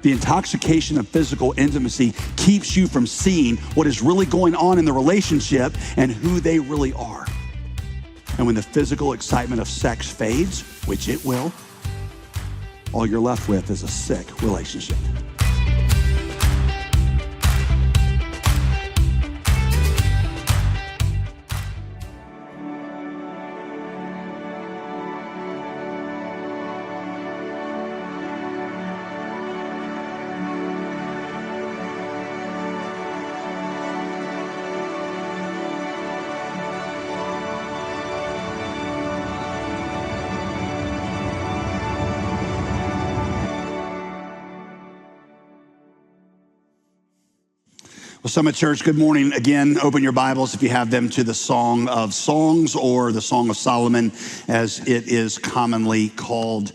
The intoxication of physical intimacy keeps you from seeing what is really going on in the relationship and who they really are. And when the physical excitement of sex fades, which it will, all you're left with is a sick relationship. Well, Summit Church, good morning. Again, open your Bibles if you have them to the Song of Songs, or the Song of Solomon, as it is commonly called.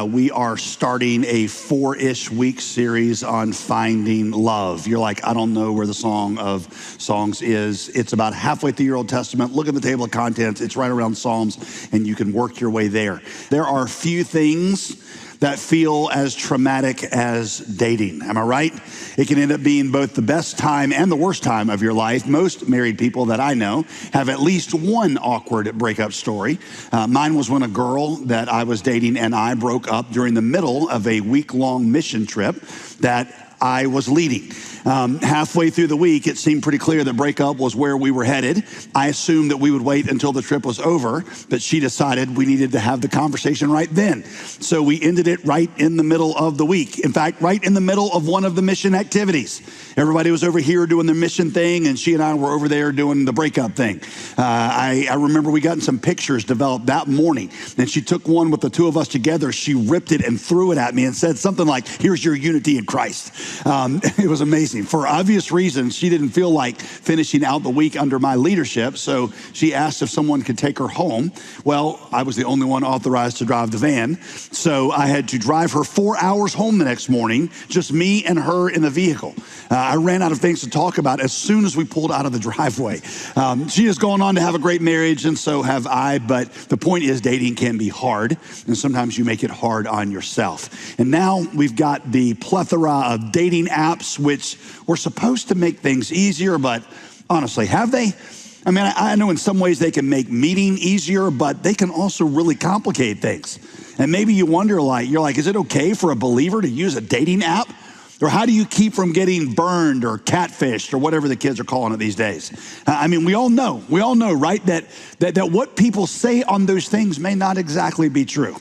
We are starting a 4-ish week series on finding love. You're like, I don't know where the Song of Songs is. It's about halfway through your Old Testament. Look at the table of contents. It's right around Psalms, and you can work your way there. There are few things that feel as traumatic as dating. Am I right? It can end up being both the best time and the worst time of your life. Most married people that I know have at least one awkward breakup story. Mine was when a girl that I was dating and I broke up during the middle of a week-long mission trip that I was leading. Halfway through the week, it seemed pretty clear that breakup was where we were headed. I assumed that we would wait until the trip was over, but she decided we needed to have the conversation right then. So we ended it right in the middle of the week. In fact, right in the middle of one of the mission activities. Everybody was over here doing the mission thing, and she and I were over there doing the breakup thing. I remember we got some pictures developed that morning, and she took one with the two of us together. She ripped it and threw it at me and said something like, "Here's your unity in Christ." It was amazing. For obvious reasons, she didn't feel like finishing out the week under my leadership, so she asked if someone could take her home. Well, I was the only one authorized to drive the van, so I had to drive her 4 hours home the next morning, just me and her in the vehicle. I ran out of things to talk about as soon as we pulled out of the driveway. She has gone on to have a great marriage, and so have I, but the point is dating can be hard, and sometimes you make it hard on yourself. And now we've got the plethora of dating apps, which were supposed to make things easier, but honestly, have they? I mean, I know in some ways they can make meeting easier, but they can also really complicate things. And maybe you wonder, you're like, is it okay for a believer to use a dating app? Or how do you keep from getting burned or catfished or whatever the kids are calling it these days? I mean, we all know, right, that what people say on those things may not exactly be true.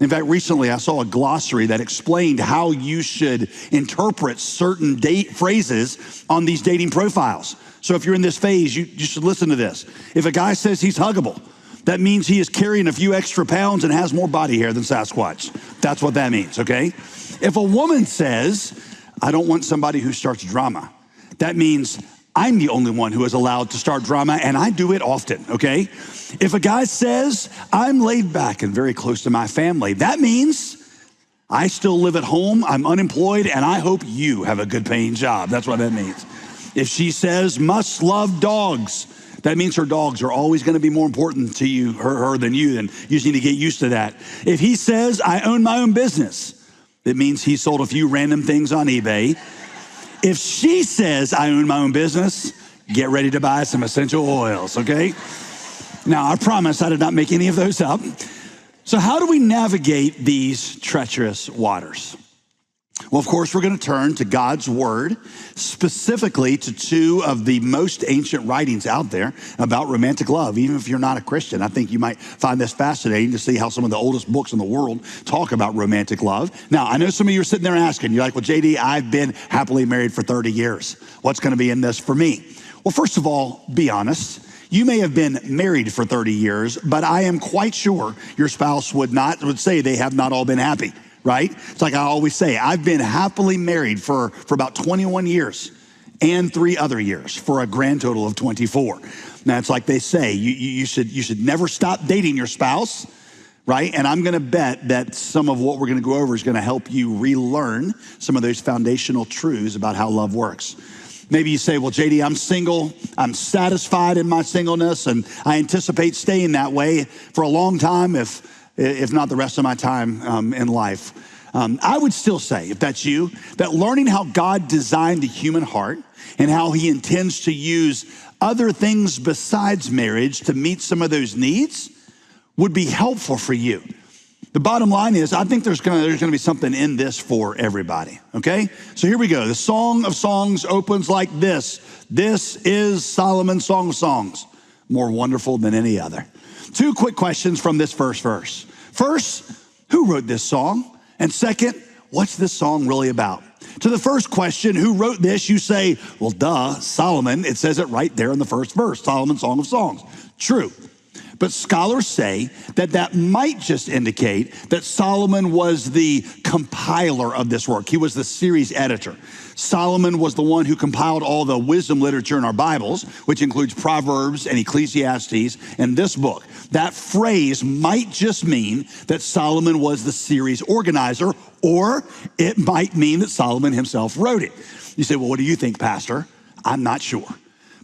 In fact, recently I saw a glossary that explained how you should interpret certain phrases on these dating profiles. So if you're in this phase, you should listen to this. If a guy says he's huggable, that means he is carrying a few extra pounds and has more body hair than Sasquatch. That's what that means, okay? If a woman says, I don't want somebody who starts drama, that means I'm the only one who is allowed to start drama, and I do it often, okay? If a guy says, I'm laid back and very close to my family, that means I still live at home, I'm unemployed, and I hope you have a good paying job. That's what that means. If she says, must love dogs, that means her dogs are always going to be more important to you, her than you, and you just need to get used to that. If he says, I own my own business, it means he sold a few random things on eBay. If she says, I own my own business, get ready to buy some essential oils, okay? Now, I promise I did not make any of those up. So how do we navigate these treacherous waters? Well, of course, we're going to turn to God's word, specifically to two of the most ancient writings out there about romantic love. Even if you're not a Christian, I think you might find this fascinating to see how some of the oldest books in the world talk about romantic love. Now, I know some of you are sitting there asking, you're like, well, JD, I've been happily married for 30 years. What's going to be in this for me? Well, first of all, be honest. You may have been married for 30 years, but I am quite sure your spouse would say they have not all been happy. Right? It's like I always say, I've been happily married for about 21 years and 3 other years for a grand total of 24. Now, it's like they say, you should never stop dating your spouse, right? And I'm going to bet that some of what we're going to go over is going to help you relearn some of those foundational truths about how love works. Maybe you say, well, JD, I'm single, I'm satisfied in my singleness, and I anticipate staying that way for a long time, if not the rest of my time in life. I would still say, if that's you, that learning how God designed the human heart and how he intends to use other things besides marriage to meet some of those needs would be helpful for you. The bottom line is, I think there's gonna be something in this for everybody, okay? So here we go. The Song of Songs opens like this. This is Solomon's Song of Songs, more wonderful than any other. Two quick questions from this first verse. First, who wrote this song? And second, what's this song really about? To the first question, who wrote this, you say, well, duh, Solomon. It says it right there in the first verse, Solomon's Song of Songs. True. But scholars say that might just indicate that Solomon was the compiler of this work. He was the series editor. Solomon was the one who compiled all the wisdom literature in our Bibles, which includes Proverbs and Ecclesiastes and this book. That phrase might just mean that Solomon was the series organizer, or it might mean that Solomon himself wrote it. You say, well, what do you think, Pastor? I'm not sure.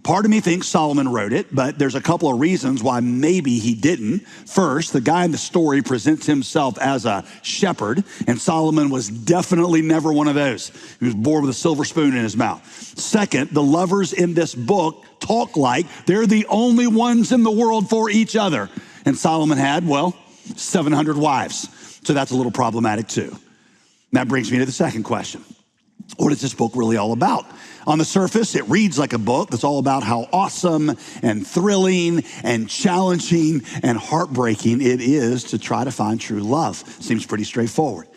Part of me thinks Solomon wrote it, but there's a couple of reasons why maybe he didn't. First, the guy in the story presents himself as a shepherd, and Solomon was definitely never one of those. He was born with a silver spoon in his mouth. Second, the lovers in this book talk like they're the only ones in the world for each other. And Solomon had, 700 wives. So that's a little problematic too. And that brings me to the second question. What is this book really all about? On the surface, it reads like a book that's all about how awesome and thrilling and challenging and heartbreaking it is to try to find true love. Seems pretty straightforward.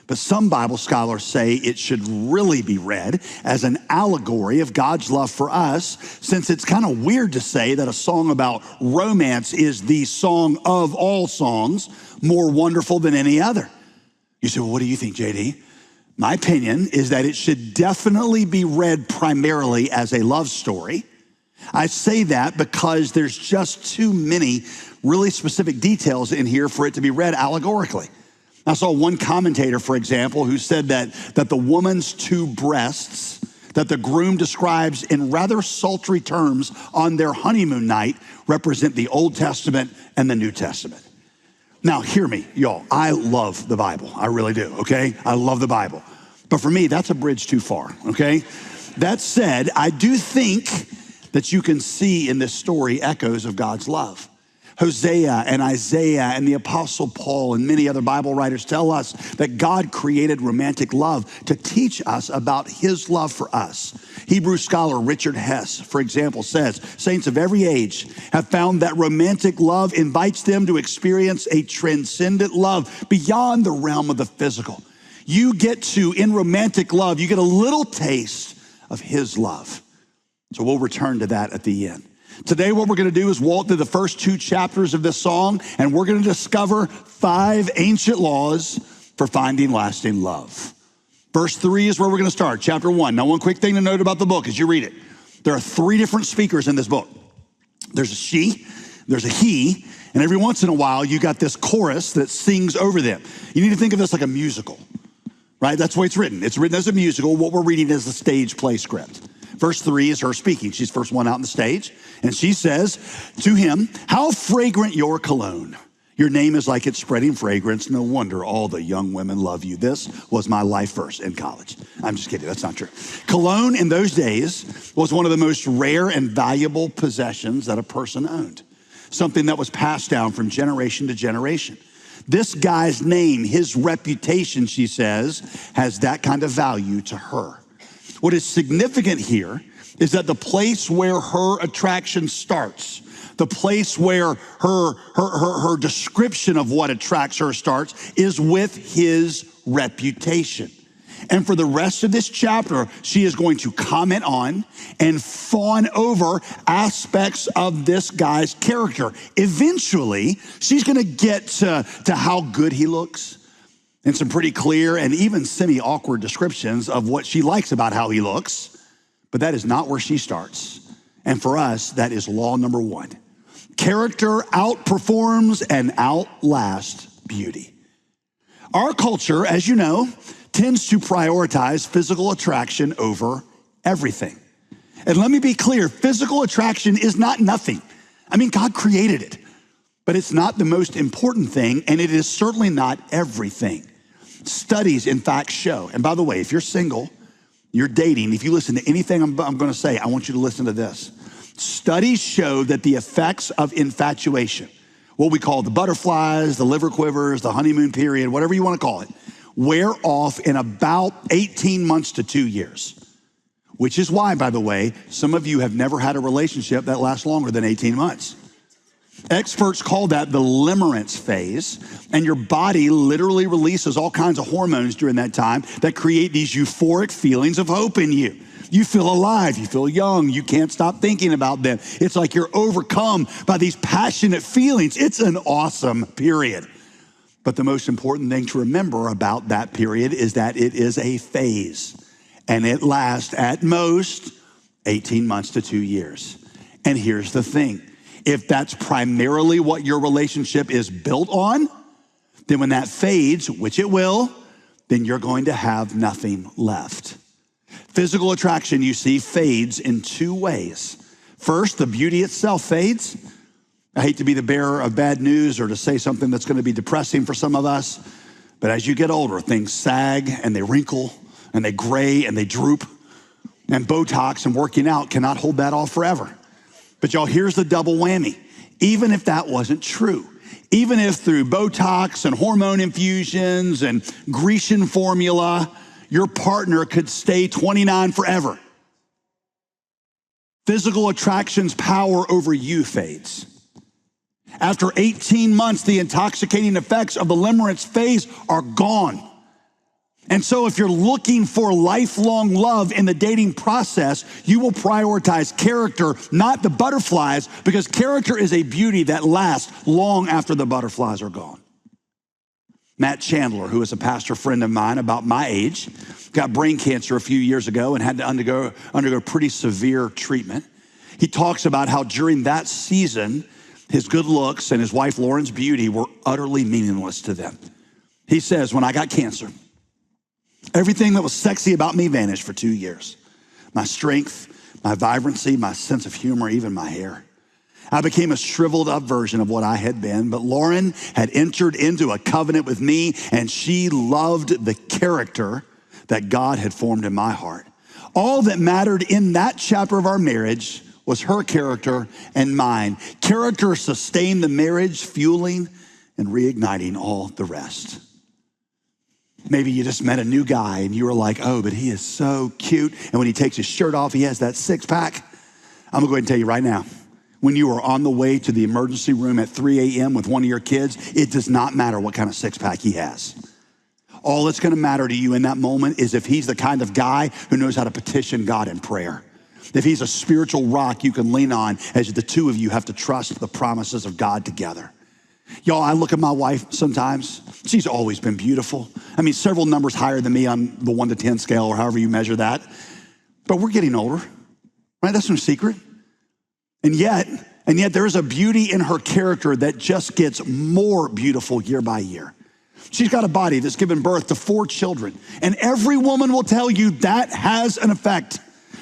But some Bible scholars say it should really be read as an allegory of God's love for us, since it's kind of weird to say that a song about romance is the song of all songs, more wonderful than any other. You say, well, what do you think, JD? My opinion is that it should definitely be read primarily as a love story. I say that because there's just too many really specific details in here for it to be read allegorically. I saw one commentator, for example, who said that the woman's two breasts that the groom describes in rather sultry terms on their honeymoon night represent the Old Testament and the New Testament. Now, hear me, y'all. I love the Bible. I really do, okay? I love the Bible. But for me, that's a bridge too far, okay? That said, I do think that you can see in this story echoes of God's love. Hosea and Isaiah and the Apostle Paul and many other Bible writers tell us that God created romantic love to teach us about his love for us. Hebrew scholar Richard Hess, for example, says, saints of every age have found that romantic love invites them to experience a transcendent love beyond the realm of the physical. You get to, in romantic love, you get a little taste of his love. So we'll return to that at the end. Today, what we're going to do is walk through the first two chapters of this song, and we're going to discover 5 ancient laws for finding lasting love. Verse 3 is where we're going to start, chapter 1. Now, one quick thing to note about the book as you read it. There are 3 different speakers in this book. There's a she, there's a he, and every once in a while, you got this chorus that sings over them. You need to think of this like a musical, right? That's the way it's written. It's written as a musical. What we're reading is the stage play script. Verse 3 is her speaking. She's the first one out on the stage, and she says to him, how fragrant your cologne. Your name is like its spreading fragrance. No wonder all the young women love you. This was my life verse in college. I'm just kidding. That's not true. Cologne in those days was one of the most rare and valuable possessions that a person owned. Something that was passed down from generation to generation. This guy's name, his reputation, she says, has that kind of value to her. What is significant here is that the place where her attraction starts, the place where her description of what attracts her starts is with his reputation. And for the rest of this chapter, she is going to comment on and fawn over aspects of this guy's character. Eventually, she's going to get to how good he looks and some pretty clear and even semi-awkward descriptions of what she likes about how he looks. But that is not where she starts. And for us, that is law number 1. Character outperforms and outlasts beauty. Our culture, as you know, tends to prioritize physical attraction over everything. And let me be clear, physical attraction is not nothing. I mean, God created it, but it's not the most important thing, and it is certainly not everything. Studies, in fact, show, and by the way, if you're single, you're dating, if you listen to anything I'm going to say, I want you to listen to this. Studies show that the effects of infatuation, what we call the butterflies, the liver quivers, the honeymoon period, whatever you want to call it, wear off in about 18 months to 2 years. Which is why, by the way, some of you have never had a relationship that lasts longer than 18 months. Experts call that the limerence phase, and your body literally releases all kinds of hormones during that time that create these euphoric feelings of hope in you. You feel alive, you feel young, you can't stop thinking about them. It's like you're overcome by these passionate feelings. It's an awesome period. But the most important thing to remember about that period is that it is a phase, and it lasts at most 18 months to 2 years. And here's the thing. If that's primarily what your relationship is built on, then when that fades, which it will, then you're going to have nothing left. Physical attraction, you see, fades in 2 ways. First, the beauty itself fades. I hate to be the bearer of bad news or to say something that's going to be depressing for some of us, but as you get older, things sag and they wrinkle and they gray and they droop, and Botox and working out cannot hold that off forever. But y'all, here's the double whammy. Even if that wasn't true, even if through Botox and hormone infusions and Grecian formula, your partner could stay 29 forever, physical attraction's power over you fades. After 18 months, the intoxicating effects of the limerence phase are gone. And so if you're looking for lifelong love in the dating process, you will prioritize character, not the butterflies, because character is a beauty that lasts long after the butterflies are gone. Matt Chandler, who is a pastor friend of mine about my age, got brain cancer a few years ago and had to undergo pretty severe treatment. He talks about how during that season, his good looks and his wife Lauren's beauty were utterly meaningless to them. He says, when I got cancer, everything that was sexy about me vanished for 2 years. My strength, my vibrancy, my sense of humor, even my hair. I became a shriveled up version of what I had been, but Lauren had entered into a covenant with me, and she loved the character that God had formed in my heart. All that mattered in that chapter of our marriage was her character and mine. Character sustained the marriage, fueling and reigniting all the rest. Maybe you just met a new guy and you were like, oh, but he is so cute. And when he takes his shirt off, he has that 6-pack. I'm gonna go ahead and tell you right now, when you are on the way to the emergency room at 3 a.m. with one of your kids, it does not matter what kind of 6-pack he has. All that's gonna matter to you in that moment is if he's the kind of guy who knows how to petition God in prayer. If he's a spiritual rock you can lean on as the two of you have to trust the promises of God together. Y'all, I look at my wife sometimes. She's always been beautiful. I mean, several numbers higher than me on the 1 to 10 scale or however you measure that. But we're getting older, right? That's no secret. And yet there is a beauty in her character that just gets more beautiful year by year. She's got a body that's given birth to 4 children. And every woman will tell you that has an effect.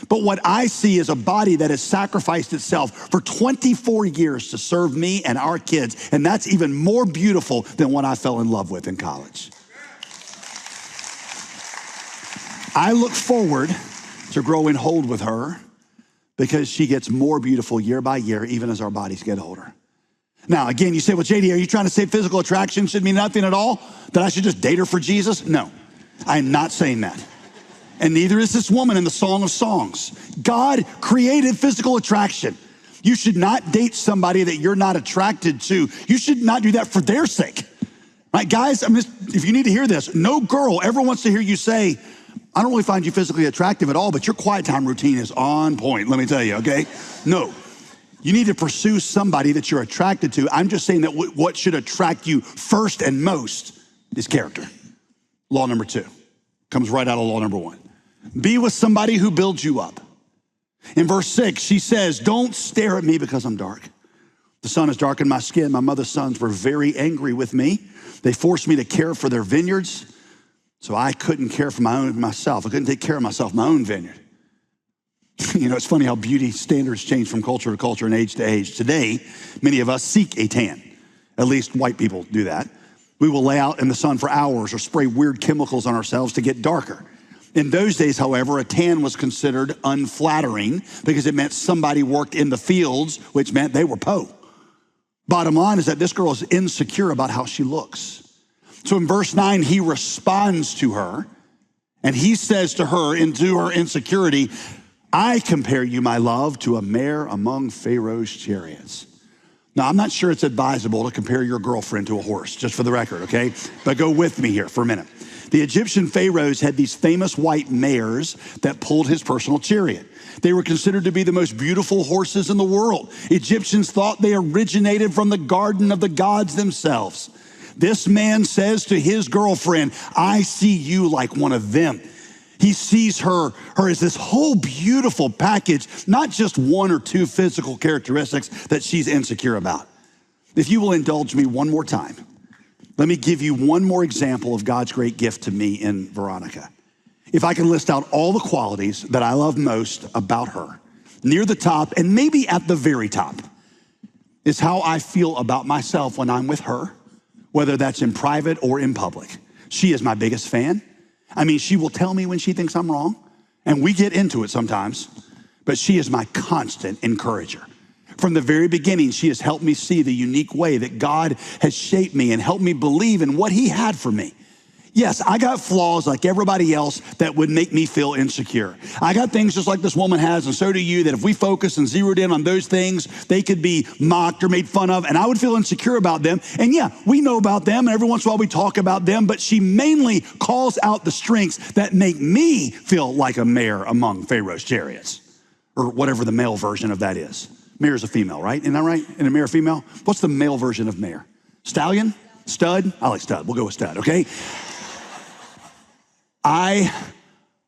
But what I see is a body that has sacrificed itself for 24 years to serve me and our kids. And that's even more beautiful than what I fell in love with in college. I look forward to growing old with her because she gets more beautiful year by year, even as our bodies get older. Now, again, you say, well, JD, are you trying to say physical attraction should mean nothing at all? That I should just date her for Jesus? No, I'm not saying that. And neither is this woman in the Song of Songs. God created physical attraction. You should not date somebody that you're not attracted to. You should not do that for their sake. Right, guys, if you need to hear this, no girl ever wants to hear you say, I don't really find you physically attractive at all, but your quiet time routine is on point, let me tell you, okay? No, you need to pursue somebody that you're attracted to. I'm just saying that what should attract you first and most is character. Law number 2 comes right out of law number 1. Be with somebody who builds you up. In verse 6, she says, don't stare at me because I'm dark. The sun has darkened my skin. My mother's sons were very angry with me. They forced me to care for their vineyards, so I couldn't care for myself. I couldn't take care of myself, my own vineyard. You know, it's funny how beauty standards change from culture to culture and age to age. Today, many of us seek a tan. At least white people do that. We will lay out in the sun for hours or spray weird chemicals on ourselves to get darker. In those days, however, a tan was considered unflattering because it meant somebody worked in the fields, which meant they were po. Bottom line is that this girl is insecure about how she looks. So in verse 9, he responds to her, and he says to her, into her insecurity, I compare you, my love, to a mare among Pharaoh's chariots. Now, I'm not sure it's advisable to compare your girlfriend to a horse, just for the record, okay? But go with me here for a minute. The Egyptian pharaohs had these famous white mares that pulled his personal chariot. They were considered to be the most beautiful horses in the world. Egyptians thought they originated from the garden of the gods themselves. This man says to his girlfriend, I see you like one of them. He sees her as this whole beautiful package, not just one or two physical characteristics that she's insecure about. If you will indulge me one more time, let me give you one more example of God's great gift to me in Veronica. If I can list out all the qualities that I love most about her, near the top and maybe at the very top, is how I feel about myself when I'm with her, whether that's in private or in public. She is my biggest fan. I mean, she will tell me when she thinks I'm wrong, and we get into it sometimes, but she is my constant encourager. From the very beginning, she has helped me see the unique way that God has shaped me and helped me believe in what he had for me. Yes, I got flaws like everybody else that would make me feel insecure. I got things just like this woman has, and so do you, that if we focus and zeroed in on those things, they could be mocked or made fun of, and I would feel insecure about them. And yeah, we know about them, and every once in a while we talk about them, but she mainly calls out the strengths that make me feel like a mare among Pharaoh's chariots, or whatever the male version of that is. Mare is a female, right? Isn't that right? And a mare female? What's the male version of mare? Stallion? Stud? I like stud. We'll go with stud, okay? I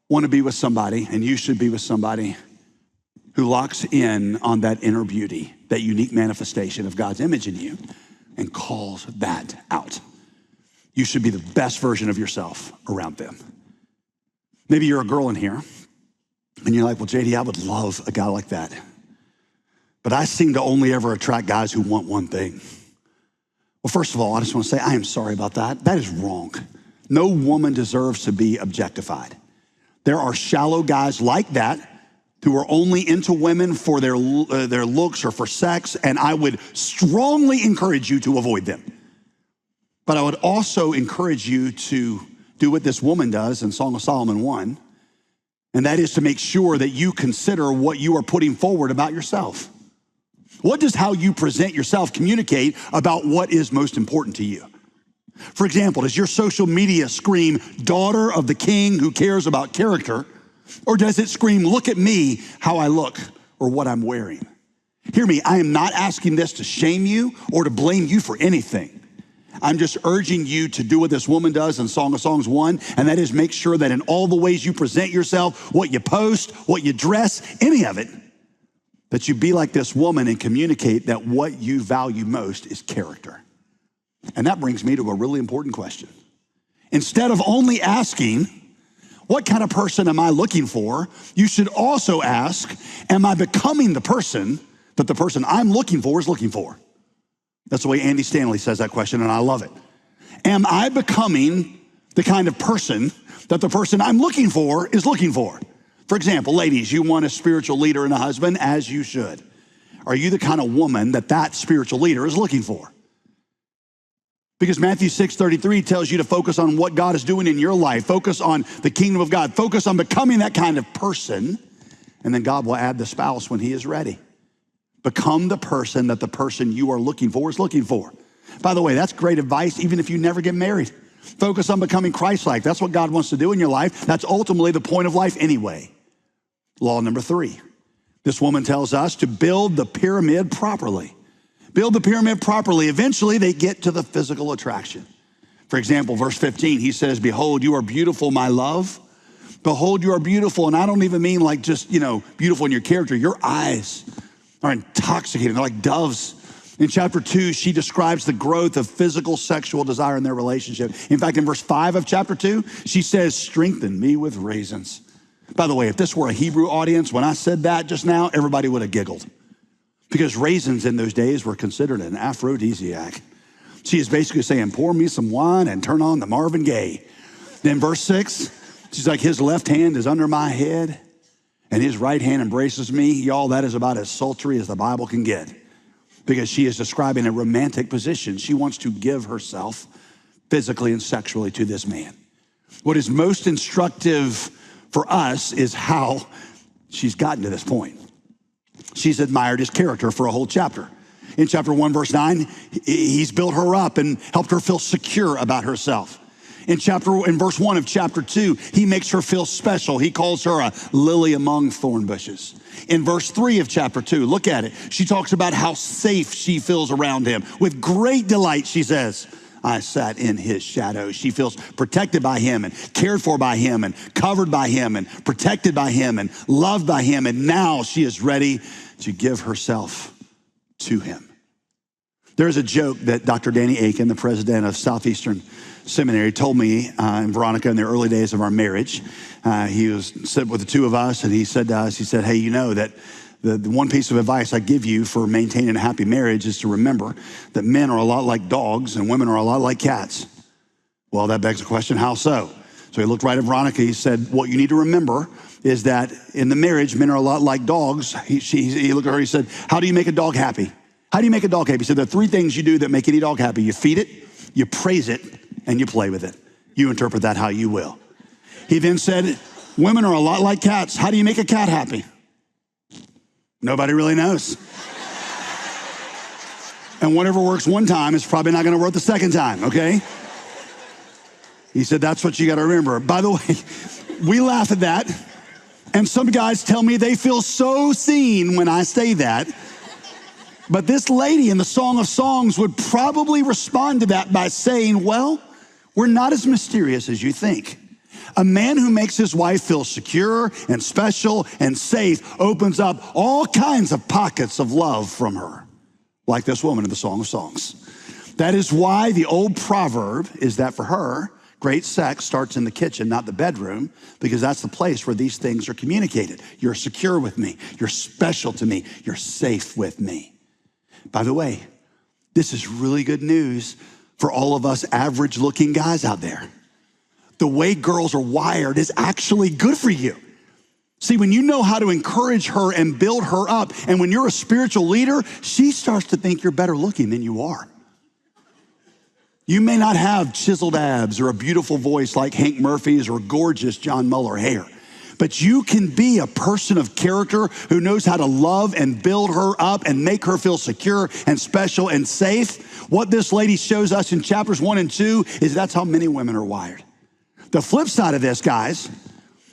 want to be with somebody, and you should be with somebody who locks in on that inner beauty, that unique manifestation of God's image in you, and calls that out. You should be the best version of yourself around them. Maybe you're a girl in here, and you're like, well, JD, I would love a guy like that. But I seem to only ever attract guys who want one thing. Well, first of all, I just want to say I am sorry about that. That is wrong. No woman deserves to be objectified. There are shallow guys like that who are only into women for their looks or for sex, and I would strongly encourage you to avoid them. But I would also encourage you to do what this woman does in Song of Solomon 1, and that is to make sure that you consider what you are putting forward about yourself. What does how you present yourself communicate about what is most important to you? For example, does your social media scream, daughter of the king who cares about character? Or does it scream, look at me, how I look, or what I'm wearing? Hear me, I am not asking this to shame you or to blame you for anything. I'm just urging you to do what this woman does in Song of Songs 1, and that is make sure that in all the ways you present yourself, what you post, what you dress, any of it, that you be like this woman and communicate that what you value most is character. And that brings me to a really important question. Instead of only asking, what kind of person am I looking for? You should also ask, am I becoming the person that the person I'm looking for is looking for? That's the way Andy Stanley says that question, and I love it. Am I becoming the kind of person that the person I'm looking for is looking for? For example, ladies, you want a spiritual leader and a husband, as you should. Are you the kind of woman that that spiritual leader is looking for? Because Matthew 6:33 tells you to focus on what God is doing in your life. Focus on the kingdom of God. Focus on becoming that kind of person, and then God will add the spouse when he is ready. Become the person that the person you are looking for is looking for. By the way, that's great advice even if you never get married. Focus on becoming Christ-like. That's what God wants to do in your life. That's ultimately the point of life anyway. Law number 3. This woman tells us to build the pyramid properly. Build the pyramid properly. Eventually, they get to the physical attraction. For example, verse 15, he says, behold, you are beautiful, my love. Behold, you are beautiful. And I don't even mean like just, beautiful in your character. Your eyes are intoxicating. They're like doves. In chapter 2, she describes the growth of physical sexual desire in their relationship. In fact, in verse 5 of chapter 2, she says, strengthen me with raisins. By the way, if this were a Hebrew audience, when I said that just now, everybody would have giggled. Because raisins in those days were considered an aphrodisiac. She is basically saying, pour me some wine and turn on the Marvin Gaye. Then verse 6, she's like, his left hand is under my head and his right hand embraces me. Y'all, that is about as sultry as the Bible can get, because she is describing a romantic position. She wants to give herself physically and sexually to this man. What is most instructive for us is how she's gotten to this point. She's admired his character for a whole chapter. In chapter 1, verse 9, he's built her up and helped her feel secure about herself. In verse 1 of chapter 2, he makes her feel special. He calls her a lily among thorn bushes. In verse 3 of chapter 2, look at it. She talks about how safe she feels around him. With great delight, she says, I sat in his shadow. She feels protected by him and cared for by him and covered by him and protected by him and loved by him. And now she is ready to give herself to him. There's a joke that Dr. Danny Aiken, the president of Southeastern Seminary, told me and Veronica in the early days of our marriage. He was sitting with the two of us, and he said to us, he said, hey, you know that the one piece of advice I give you for maintaining a happy marriage is to remember that men are a lot like dogs and women are a lot like cats. Well, that begs the question, how so? So he looked right at Veronica. He said, what you need to remember is that in the marriage, men are a lot like dogs. He looked at her, he said, how do you make a dog happy? How do you make a dog happy? He said, there are three things you do that make any dog happy. You feed it, you praise it, and you play with it. You interpret that how you will. He then said, women are a lot like cats. How do you make a cat happy? Nobody really knows. And whatever works one time is probably not going to work the second time, okay? He said, that's what you got to remember. By the way, we laugh at that. And some guys tell me they feel so seen when I say that. But this lady in the Song of Songs would probably respond to that by saying, well, we're not as mysterious as you think. A man who makes his wife feel secure and special and safe opens up all kinds of pockets of love from her, like this woman in the Song of Songs. That is why the old proverb is that for her, great sex starts in the kitchen, not the bedroom, because that's the place where these things are communicated. You're secure with me. You're special to me. You're safe with me. By the way, this is really good news for all of us average-looking guys out there. The way girls are wired is actually good for you. See, when you know how to encourage her and build her up, and when you're a spiritual leader, she starts to think you're better looking than you are. You may not have chiseled abs or a beautiful voice like Hank Murphy's or gorgeous John Muller hair, but you can be a person of character who knows how to love and build her up and make her feel secure and special and safe. What this lady shows us in chapters 1 and 2 is that's how many women are wired. The flip side of this, guys,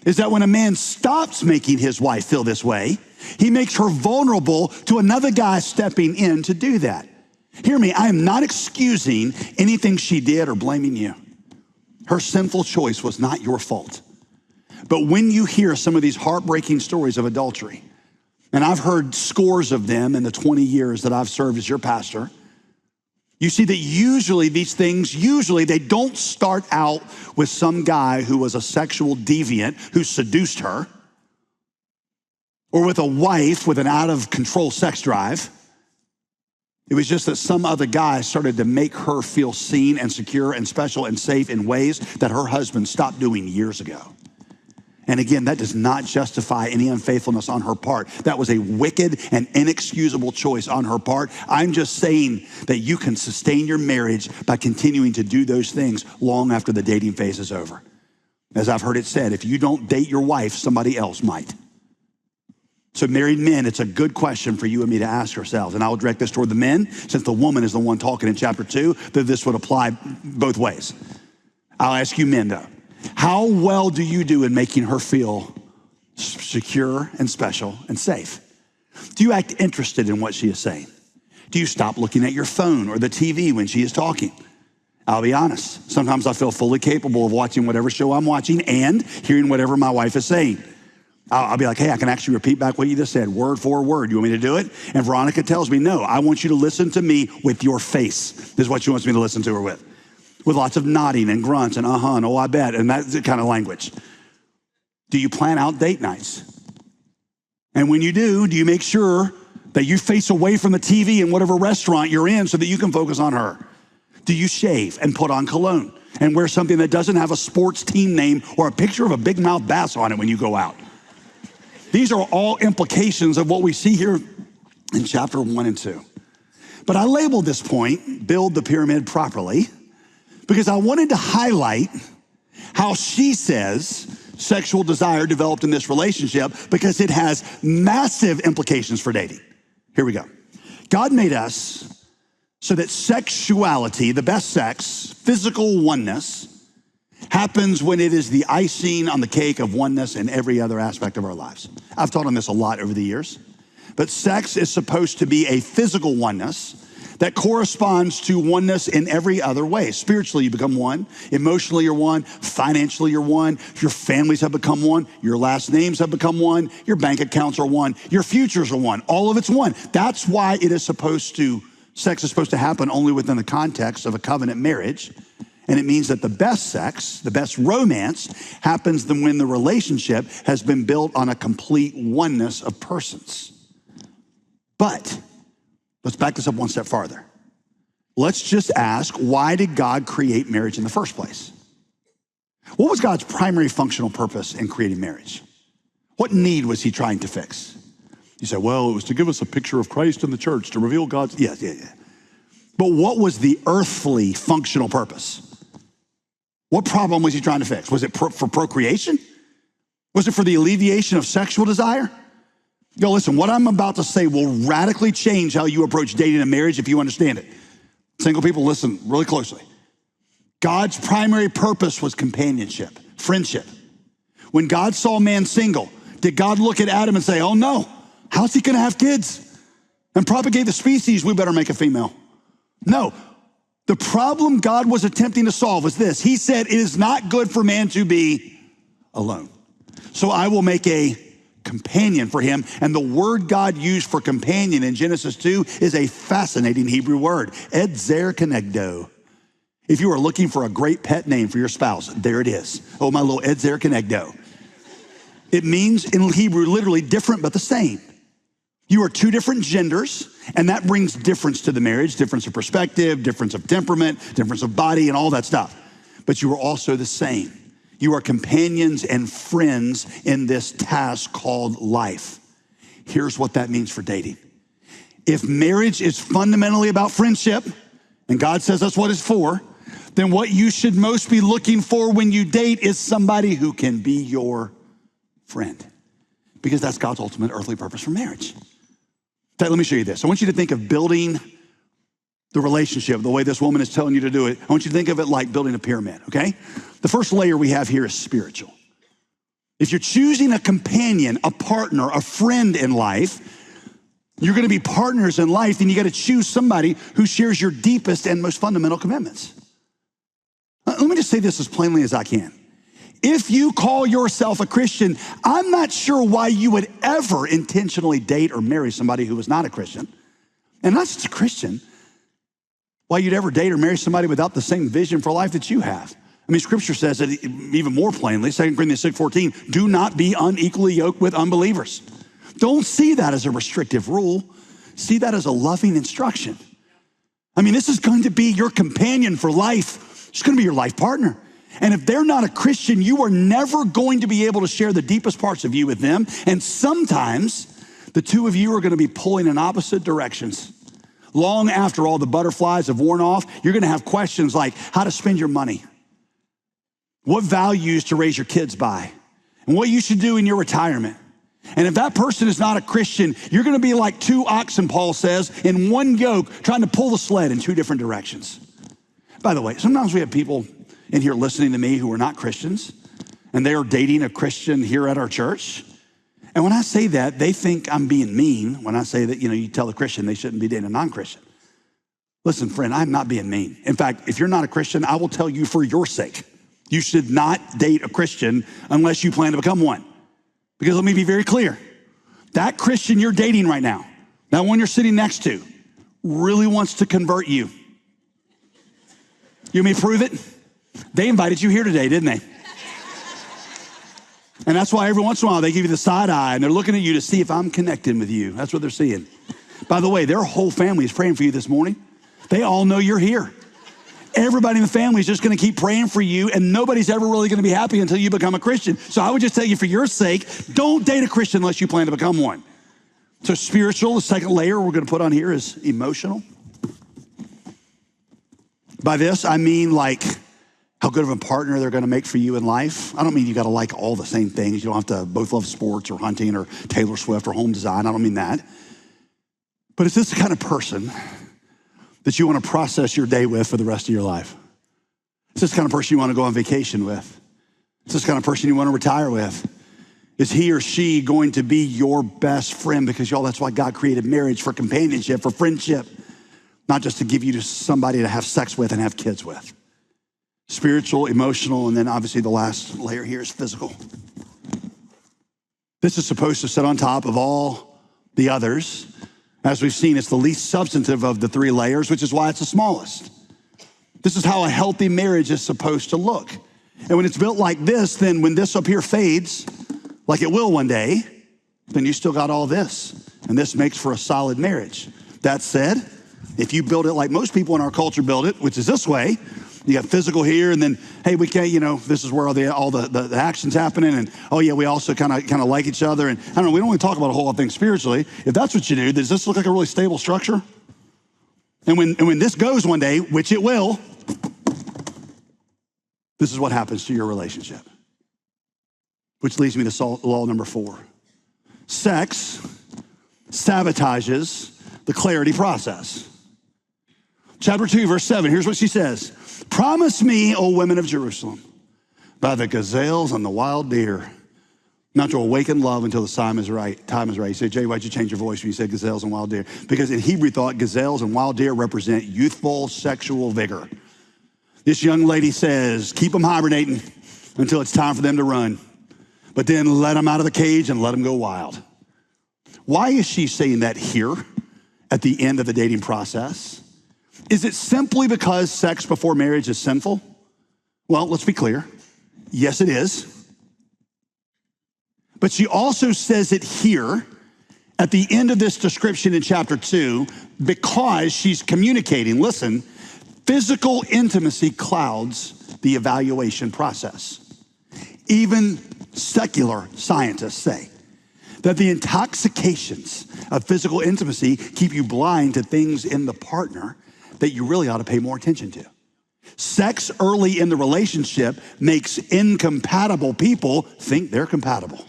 is that when a man stops making his wife feel this way, he makes her vulnerable to another guy stepping in to do that. Hear me, I am not excusing anything she did or blaming you. Her sinful choice was not your fault. But when you hear some of these heartbreaking stories of adultery, and I've heard scores of them in the 20 years that I've served as your pastor, you see that usually these things, they don't start out with some guy who was a sexual deviant who seduced her, or with a wife with an out-of-control sex drive. It was just that some other guy started to make her feel seen and secure and special and safe in ways that her husband stopped doing years ago. And again, that does not justify any unfaithfulness on her part. That was a wicked and inexcusable choice on her part. I'm just saying that you can sustain your marriage by continuing to do those things long after the dating phase is over. As I've heard it said, if you don't date your wife, somebody else might. So married men, it's a good question for you and me to ask ourselves. And I will direct this toward the men, since the woman is the one talking in chapter 2, that this would apply both ways. I'll ask you men, though. How well do you do in making her feel secure and special and safe? Do you act interested in what she is saying? Do you stop looking at your phone or the TV when she is talking? I'll be honest. Sometimes I feel fully capable of watching whatever show I'm watching and hearing whatever my wife is saying. I'll be like, hey, I can actually repeat back what you just said, word for word. You want me to do it? And Veronica tells me, no, I want you to listen to me with your face. This is what she wants me to listen to her with lots of nodding and grunts and uh-huh and oh, I bet, and that kind of language. Do you plan out date nights? And when you do you make sure that you face away from the TV in whatever restaurant you're in so that you can focus on her? Do you shave and put on cologne and wear something that doesn't have a sports team name or a picture of a big mouth bass on it when you go out? These are all implications of what we see here in chapter 1 and 2. But I labeled this point, build the pyramid properly, because I wanted to highlight how she says sexual desire developed in this relationship, because it has massive implications for dating. Here we go. God made us so that sexuality, the best sex, physical oneness, happens when it is the icing on the cake of oneness in every other aspect of our lives. I've taught on this a lot over the years, but sex is supposed to be a physical oneness that corresponds to oneness in every other way. Spiritually, you become one. Emotionally, you're one. Financially, you're one. Your families have become one. Your last names have become one. Your bank accounts are one. Your futures are one. All of it's one. That's why sex is supposed to happen only within the context of a covenant marriage. And it means that the best sex, the best romance, happens when the relationship has been built on a complete oneness of persons. But let's back this up one step farther. Let's just ask, why did God create marriage in the first place? What was God's primary functional purpose in creating marriage? What need was he trying to fix? You say, well, it was to give us a picture of Christ in the church, to reveal God's, yeah. But what was the earthly functional purpose? What problem was he trying to fix? Was it for procreation? Was it for the alleviation of sexual desire? Yo, listen, what I'm about to say will radically change how you approach dating and marriage if you understand it. Single people, listen really closely. God's primary purpose was companionship, friendship. When God saw man single, did God look at Adam and say, oh no, how's he gonna have kids and propagate the species? We better make a female. No, the problem God was attempting to solve was this. He said, it is not good for man to be alone. So I will make a companion for him. And the word God used for companion in Genesis 2 is a fascinating Hebrew word, edzer kenegdo. If you are looking for a great pet name for your spouse, there it is. Oh, my little edzer kenegdo. It means in Hebrew literally different but the same. You are two different genders, and that brings difference to the marriage, difference of perspective, difference of temperament, difference of body, and all that stuff. But you are also the same. You are companions and friends in this task called life. Here's what that means for dating. If marriage is fundamentally about friendship, and God says that's what it's for, then what you should most be looking for when you date is somebody who can be your friend, because that's God's ultimate earthly purpose for marriage. Let me show you this. I want you to think of building the relationship the way this woman is telling you to do it. I want you to think of it like building a pyramid, okay? The first layer we have here is spiritual. If you're choosing a companion, a partner, a friend in life, you're gonna be partners in life, then you gotta choose somebody who shares your deepest and most fundamental commitments. Let me just say this as plainly as I can. If you call yourself a Christian, I'm not sure why you would ever intentionally date or marry somebody who was not a Christian. And not just a Christian, why you'd ever date or marry somebody without the same vision for life that you have. I mean, scripture says it even more plainly, 2 Corinthians 6:14, do not be unequally yoked with unbelievers. Don't see that as a restrictive rule. See that as a loving instruction. I mean, this is going to be your companion for life. It's going to be your life partner. And if they're not a Christian, you are never going to be able to share the deepest parts of you with them. And sometimes the two of you are going to be pulling in opposite directions. Long after all the butterflies have worn off, you're going to have questions like how to spend your money, what values to raise your kids by, and what you should do in your retirement. And if that person is not a Christian, you're going to be like two oxen, Paul says, in one yoke, trying to pull the sled in two different directions. By the way, sometimes we have people in here listening to me who are not Christians, and they are dating a Christian here at our church. And when I say that, they think I'm being mean when I say that, you tell a Christian they shouldn't be dating a non-Christian. Listen, friend, I'm not being mean. In fact, if you're not a Christian, I will tell you for your sake, you should not date a Christian unless you plan to become one. Because let me be very clear. That Christian you're dating right now, that one you're sitting next to, really wants to convert you. You want me to prove it? They invited you here today, didn't they? And that's why every once in a while they give you the side eye and they're looking at you to see if I'm connecting with you. That's what they're seeing. By the way, their whole family is praying for you this morning. They all know you're here. Everybody in the family is just going to keep praying for you, and nobody's ever really going to be happy until you become a Christian. So I would just tell you, for your sake, don't date a Christian unless you plan to become one. So spiritual, the second layer we're going to put on here is emotional. By this, I mean like how good of a partner they're going to make for you in life. I don't mean you got to like all the same things. You don't have to both love sports or hunting or Taylor Swift or home design. I don't mean that. But is this the kind of person that you want to process your day with for the rest of your life? Is this the kind of person you want to go on vacation with? Is this the kind of person you want to retire with? Is he or she going to be your best friend? Because y'all, that's why God created marriage, for companionship, for friendship, not just to give you to somebody to have sex with and have kids with. Spiritual, emotional, and then obviously the last layer here is physical. This is supposed to sit on top of all the others. As we've seen, it's the least substantive of the three layers, which is why it's the smallest. This is how a healthy marriage is supposed to look. And when it's built like this, then when this up here fades, like it will one day, then you still got all this. And this makes for a solid marriage. That said, if you build it like most people in our culture build it, which is this way, you got physical here, and then, hey, we can't, this is where all the action's happening, and oh yeah, we also kind of like each other, and I don't know, we don't want to talk about a whole lot of things spiritually. If that's what you do, does this look like a really stable structure? And when this goes one day, which it will, this is what happens to your relationship. Which leads me to law number 4. Sex sabotages the clarity process. Chapter 2, verse 7, here's what she says. Promise me, O women of Jerusalem, by the gazelles and the wild deer, not to awaken love until the time is right. You say, Jay, why'd you change your voice when you said gazelles and wild deer? Because in Hebrew thought, gazelles and wild deer represent youthful sexual vigor. This young lady says, keep them hibernating until it's time for them to run, but then let them out of the cage and let them go wild. Why is she saying that here at the end of the dating process? Is it simply because sex before marriage is sinful? Well, let's be clear. Yes, it is. But she also says it here at the end of this description in chapter 2 because she's communicating, listen, physical intimacy clouds the evaluation process. Even secular scientists say that the intoxications of physical intimacy keep you blind to things in the partner that you really ought to pay more attention to. Sex early in the relationship makes incompatible people think they're compatible.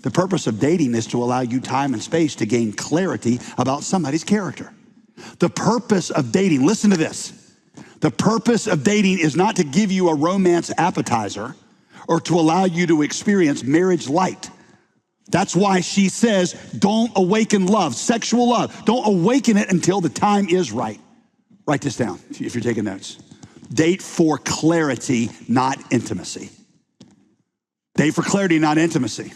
The purpose of dating is to allow you time and space to gain clarity about somebody's character. The purpose of dating, listen to this. The purpose of dating is not to give you a romance appetizer or to allow you to experience marriage light. That's why she says, don't awaken love, sexual love. Don't awaken it until the time is right. Write this down if you're taking notes. Date for clarity, not intimacy. Date for clarity, not intimacy.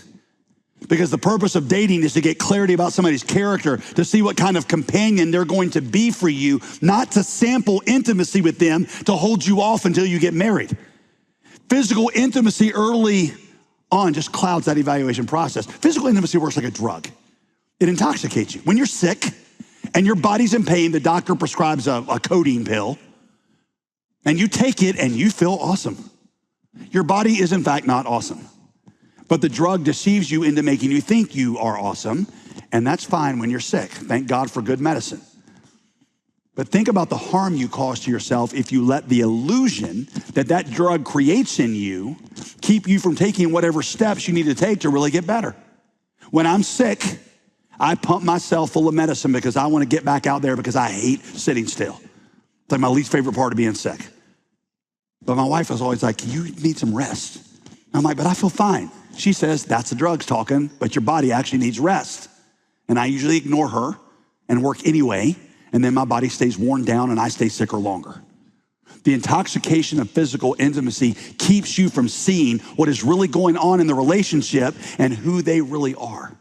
Because the purpose of dating is to get clarity about somebody's character, to see what kind of companion they're going to be for you, not to sample intimacy with them to hold you off until you get married. Physical intimacy early on just clouds that evaluation process. Physical intimacy works like a drug. It intoxicates you. When you're sick and your body's in pain, the doctor prescribes a codeine pill, and you take it and you feel awesome. Your body is in fact not awesome, but the drug deceives you into making you think you are awesome, and that's fine when you're sick. Thank God for good medicine. But think about the harm you cause to yourself if you let the illusion that that drug creates in you keep you from taking whatever steps you need to take to really get better. When I'm sick, I pump myself full of medicine because I want to get back out there because I hate sitting still. It's like my least favorite part of being sick. But my wife was always like, you need some rest. I'm like, but I feel fine. She says, that's the drugs talking, but your body actually needs rest. And I usually ignore her and work anyway. And then my body stays worn down and I stay sicker longer. The intoxication of physical intimacy keeps you from seeing what is really going on in the relationship and who they really are.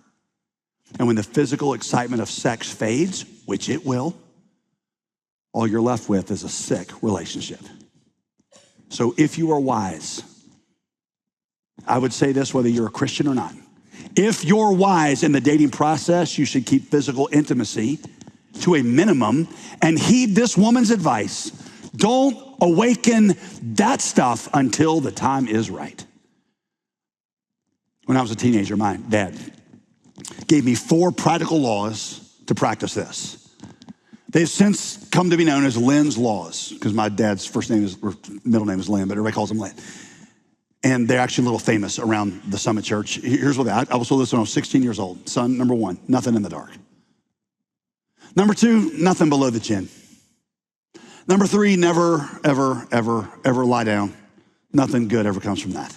And when the physical excitement of sex fades, which it will, all you're left with is a sick relationship. So if you are wise, I would say this whether you're a Christian or not. If you're wise in the dating process, you should keep physical intimacy to a minimum and heed this woman's advice. Don't awaken that stuff until the time is right. When I was a teenager, my dad gave me 4 practical laws to practice this. They've since come to be known as Lynn's laws, because my dad's middle name is Lynn, but everybody calls him Lynn. And they're actually a little famous around the Summit Church. Here's what I was told this when I was 16 years old. Son, number 1, nothing in the dark. Number 2, nothing below the chin. Number 3, never, ever, ever, ever lie down. Nothing good ever comes from that.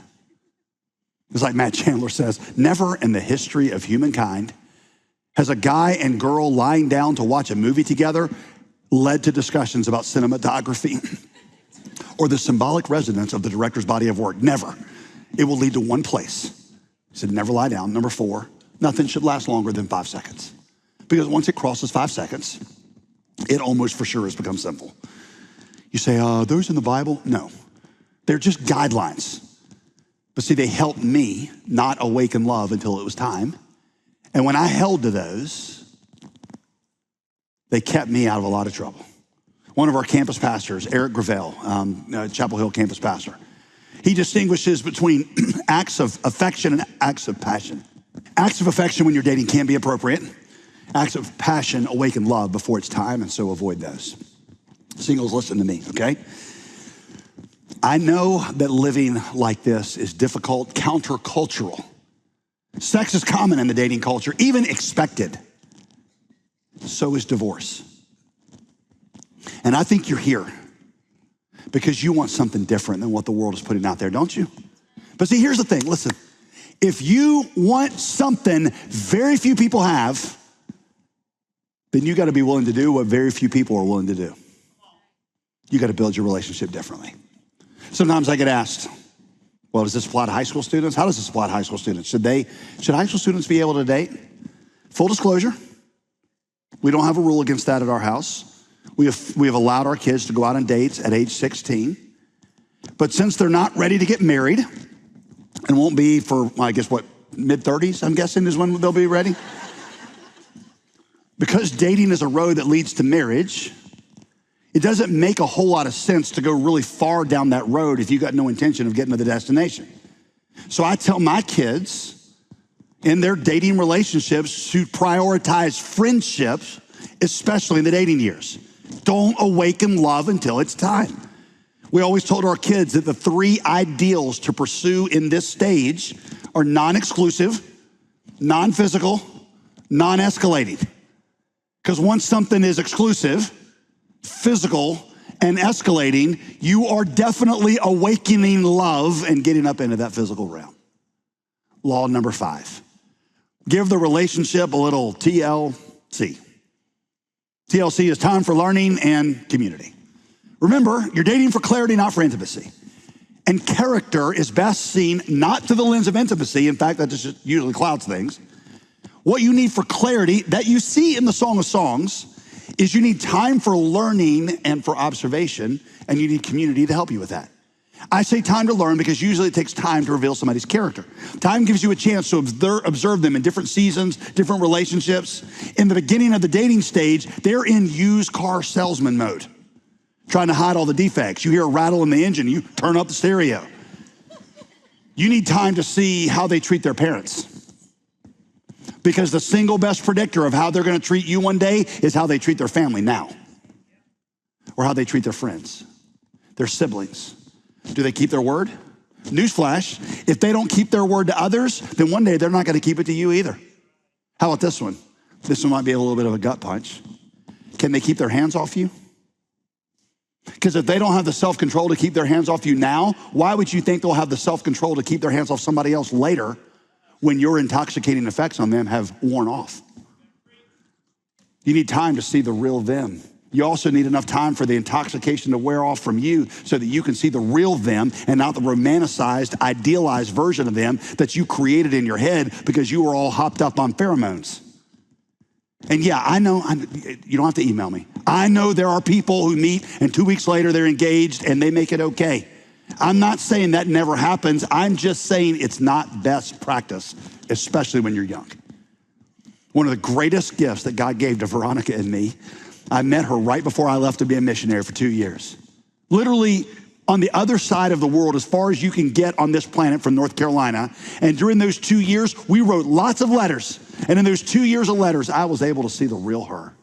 It's like Matt Chandler says, never in the history of humankind has a guy and girl lying down to watch a movie together led to discussions about cinematography or the symbolic resonance of the director's body of work. Never. It will lead to one place. He said, never lie down. Number 4, nothing should last longer than 5 seconds. Because once it crosses 5 seconds, it almost for sure has become sinful. You say, those in the Bible? No, they're just guidelines. But see, they helped me not awaken love until it was time. And when I held to those, they kept me out of a lot of trouble. One of our campus pastors, Eric Gravel, Chapel Hill campus pastor, he distinguishes between acts of affection and acts of passion. Acts of affection when you're dating can be appropriate. Acts of passion awaken love before it's time, and so avoid those. Singles, listen to me, okay? I know that living like this is difficult, countercultural. Sex is common in the dating culture, even expected. So is divorce. And I think you're here because you want something different than what the world is putting out there, don't you? But see, here's the thing. Listen, if you want something very few people have, then you got to be willing to do what very few people are willing to do. You got to build your relationship differently. Sometimes I get asked, well, does this apply to high school students? How does this apply to high school students? Should high school students be able to date? Full disclosure, we don't have a rule against that at our house. We have allowed our kids to go out on dates at age 16. But since they're not ready to get married, and won't be for, I guess, mid-30s, I'm guessing is when they'll be ready. Because dating is a road that leads to marriage, it doesn't make a whole lot of sense to go really far down that road if you got no intention of getting to the destination. So I tell my kids in their dating relationships to prioritize friendships, especially in the dating years. Don't awaken love until it's time. We always told our kids that the 3 ideals to pursue in this stage are non-exclusive, non-physical, non-escalating. Because once something is exclusive, physical, and escalating, you are definitely awakening love and getting up into that physical realm. Law number 5, give the relationship a little TLC. TLC is time for learning and community. Remember, you're dating for clarity, not for intimacy. And character is best seen not through the lens of intimacy. In fact, that just usually clouds things. What you need for clarity that you see in the Song of Songs is you need time for learning and for observation, and you need community to help you with that. I say time to learn because usually it takes time to reveal somebody's character. Time gives you a chance to observe them in different seasons, different relationships. In the beginning of the dating stage, they're in used car salesman mode, trying to hide all the defects. You hear a rattle in the engine, you turn up the stereo. You need time to see how they treat their parents. Because the single best predictor of how they're going to treat you one day is how they treat their family now, or how they treat their friends, their siblings. Do they keep their word? Newsflash, if they don't keep their word to others, then one day they're not going to keep it to you either. How about this one? This one might be a little bit of a gut punch. Can they keep their hands off you? Because if they don't have the self-control to keep their hands off you now, why would you think they'll have the self-control to keep their hands off somebody else later when your intoxicating effects on them have worn off? You need time to see the real them. You also need enough time for the intoxication to wear off from you so that you can see the real them and not the romanticized, idealized version of them that you created in your head because you were all hopped up on pheromones. And yeah, I know, you don't have to email me. I know there are people who meet and 2 weeks later they're engaged and they make it okay. I'm not saying that never happens. I'm just saying it's not best practice, especially when you're young. One of the greatest gifts that God gave to Veronica and me, I met her right before I left to be a missionary for 2 years. literally on the other side of the world, as far as you can get on this planet from North Carolina. And during those 2 years, we wrote lots of letters. And in those 2 years of letters, I was able to see the real her.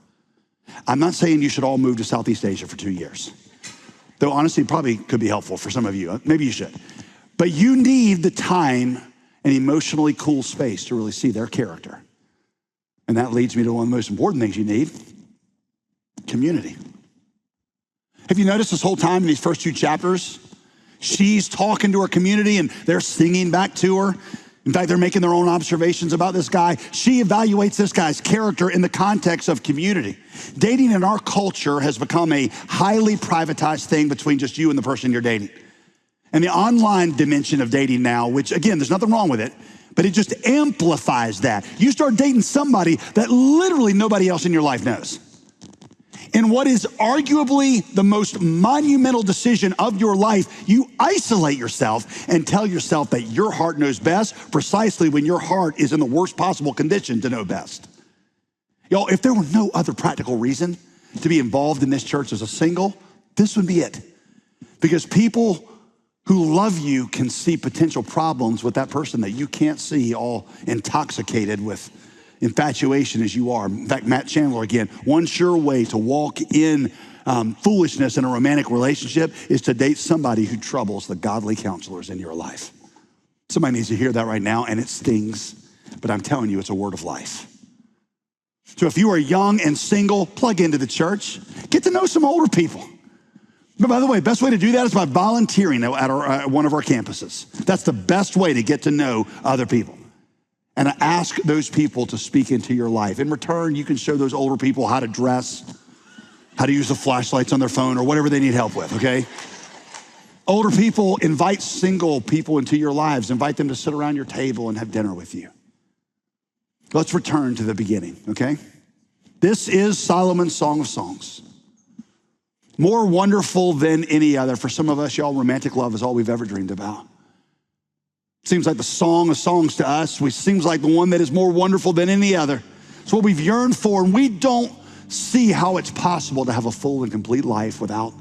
I'm not saying you should all move to Southeast Asia for 2 years. Though honestly, it probably could be helpful for some of you. Maybe you should. But you need the time and emotionally cool space to really see their character. And that leads me to one of the most important things you need: community. Have you noticed this whole time in these first 2 chapters, she's talking to her community and they're singing back to her. In fact, they're making their own observations about this guy. She evaluates this guy's character in the context of community. Dating in our culture has become a highly privatized thing between just you and the person you're dating. And the online dimension of dating now, which again, there's nothing wrong with it, but it just amplifies that. You start dating somebody that literally nobody else in your life knows. In what is arguably the most monumental decision of your life, you isolate yourself and tell yourself that your heart knows best precisely when your heart is in the worst possible condition to know best. Y'all, if there were no other practical reason to be involved in this church as a single, this would be it. Because people who love you can see potential problems with that person that you can't see, all intoxicated with infatuation as you are. In fact, Matt Chandler again, one sure way to walk in foolishness in a romantic relationship is to date somebody who troubles the godly counselors in your life. Somebody needs to hear that right now, and it stings, but I'm telling you, it's a word of life. So if you are young and single, plug into the church. Get to know some older people. But by the way, best way to do that is by volunteering at one of our campuses. That's the best way to get to know other people. And ask those people to speak into your life. In return, you can show those older people how to dress, how to use the flashlights on their phone, or whatever they need help with, okay? Older people, invite single people into your lives. Invite them to sit around your table and have dinner with you. Let's return to the beginning, okay? This is Solomon's Song of Songs. More wonderful than any other. For some of us, y'all, romantic love is all we've ever dreamed about. Seems like the Song of Songs to us. Seems like the one that is more wonderful than any other. It's what we've yearned for, and we don't see how it's possible to have a full and complete life without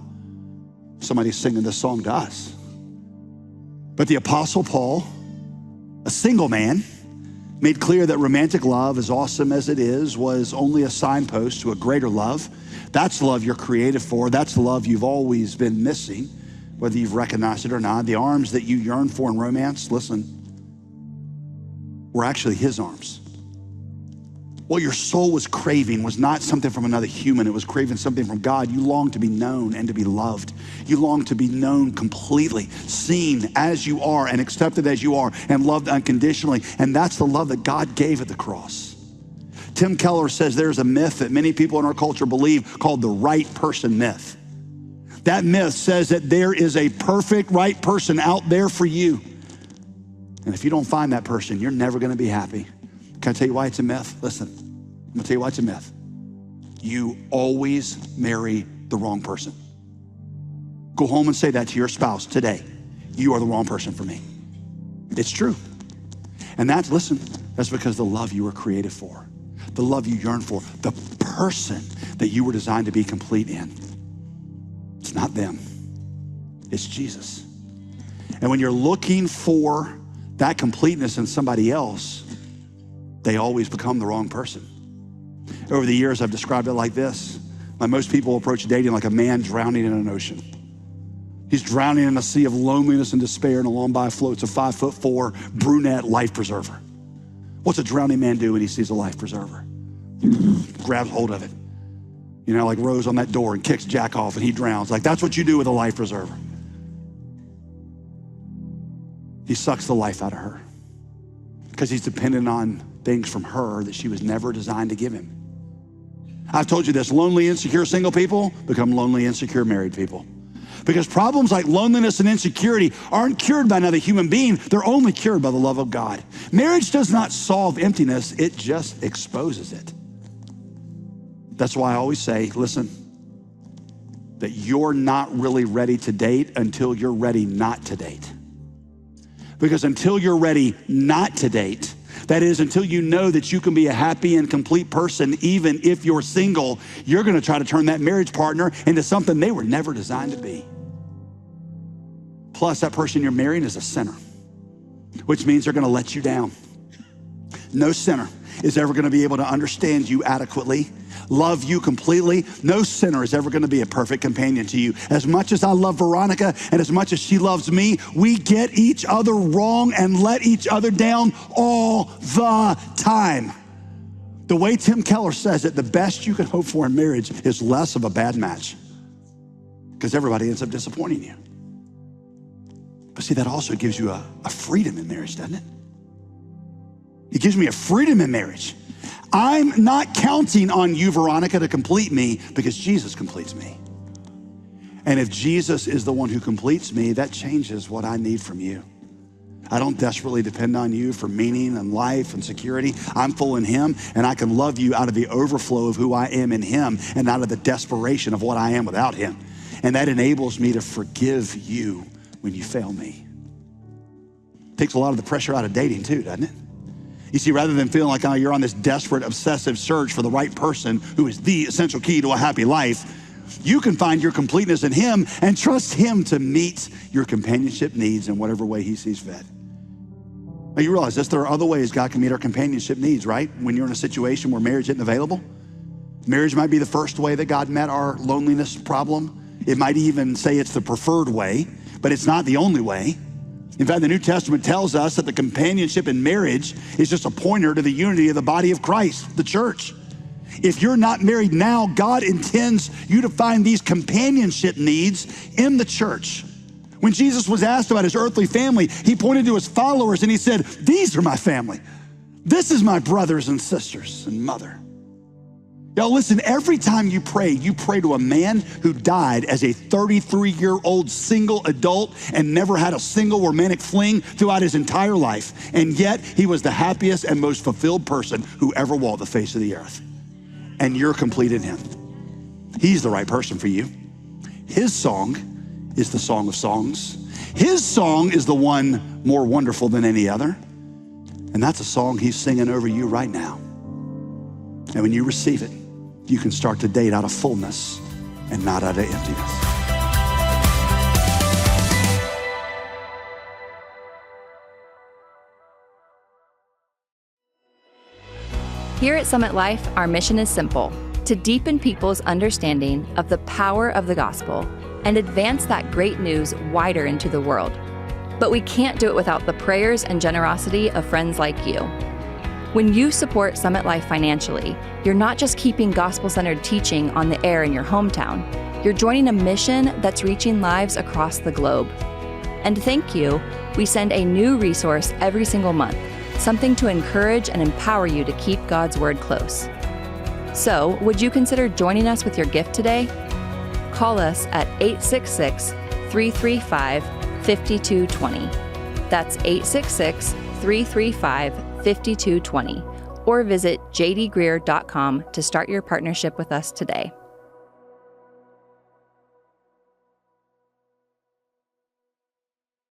somebody singing this song to us. But the Apostle Paul, a single man, made clear that romantic love, as awesome as it is, was only a signpost to a greater love. That's the love you're created for. That's the love you've always been missing, whether you've recognized it or not. The arms that you yearn for in romance, listen, were actually his arms. What your soul was craving was not something from another human. It was craving something from God. You longed to be known and to be loved. You longed to be known completely, seen as you are and accepted as you are and loved unconditionally. And that's the love that God gave at the cross. Tim Keller says there's a myth that many people in our culture believe called the right person myth. That myth says that there is a perfect right person out there for you. And if you don't find that person, you're never gonna be happy. Can I tell you why it's a myth? Listen, I'm gonna tell you why it's a myth. You always marry the wrong person. Go home and say that to your spouse today. You are the wrong person for me. It's true. And that's because the love you were created for, the love you yearn for, the person that you were designed to be complete in. It's not them, it's Jesus. And when you're looking for that completeness in somebody else, they always become the wrong person. Over the years, I've described it like this. Most people approach dating like a man drowning in an ocean. He's drowning in a sea of loneliness and despair, and along by floats a 5'4" brunette life preserver. What's a drowning man do when he sees a life preserver? Grabs hold of it. You know, like Rose on that door and kicks Jack off and he drowns. Like that's what you do with a life preserver. He sucks the life out of her because he's dependent on things from her that she was never designed to give him. I've told you this, lonely, insecure single people become lonely, insecure married people. Because problems like loneliness and insecurity aren't cured by another human being. They're only cured by the love of God. Marriage does not solve emptiness. It just exposes it. That's why I always say, listen, that you're not really ready to date until you're ready not to date. Because until you're ready not to date, that is, until you know that you can be a happy and complete person, even if you're single, you're gonna try to turn that marriage partner into something they were never designed to be. Plus, that person you're marrying is a sinner, which means they're going to let you down. No sinner is ever going to be able to understand you adequately, love you completely. No sinner is ever going to be a perfect companion to you. As much as I love Veronica and as much as she loves me, we get each other wrong and let each other down all the time. The way Tim Keller says it, the best you can hope for in marriage is less of a bad match, because everybody ends up disappointing you. But see, that also gives you a freedom in marriage, doesn't it? It gives me a freedom in marriage. I'm not counting on you, Veronica, to complete me, because Jesus completes me. And if Jesus is the one who completes me, that changes what I need from you. I don't desperately depend on you for meaning and life and security. I'm full in him, and I can love you out of the overflow of who I am in him and out of the desperation of what I am without him. And that enables me to forgive you when you fail me. Takes a lot of the pressure out of dating too, doesn't it? You see, rather than feeling like, oh, you're on this desperate, obsessive search for the right person who is the essential key to a happy life, you can find your completeness in him and trust him to meet your companionship needs in whatever way he sees fit. Now, you realize this, there are other ways God can meet our companionship needs, right? When you're in a situation where marriage isn't available. Marriage might be the first way that God met our loneliness problem. It might even say it's the preferred way, but it's not the only way. In fact, the New Testament tells us that the companionship in marriage is just a pointer to the unity of the body of Christ, the church. If you're not married now, God intends you to find these companionship needs in the church. When Jesus was asked about his earthly family, he pointed to his followers and he said, these are my family. This is my brothers and sisters and mother. Y'all listen, every time you pray to a man who died as a 33-year-old single adult and never had a single romantic fling throughout his entire life. And yet he was the happiest and most fulfilled person who ever walked the face of the earth. And you're complete in him. He's the right person for you. His song is the song of songs. His song is the one more wonderful than any other. And that's a song he's singing over you right now. And when you receive it, you can start to date out of fullness and not out of emptiness. Here at Summit Life, our mission is simple: to deepen people's understanding of the power of the gospel and advance that great news wider into the world. But we can't do it without the prayers and generosity of friends like you. When you support Summit Life financially, you're not just keeping gospel-centered teaching on the air in your hometown, you're joining a mission that's reaching lives across the globe. And thank you, we send a new resource every single month, something to encourage and empower you to keep God's word close. So, would you consider joining us with your gift today? Call us at 866-335-5220. That's 866-335-5220. Or visit jdgreer.com to start your partnership with us today.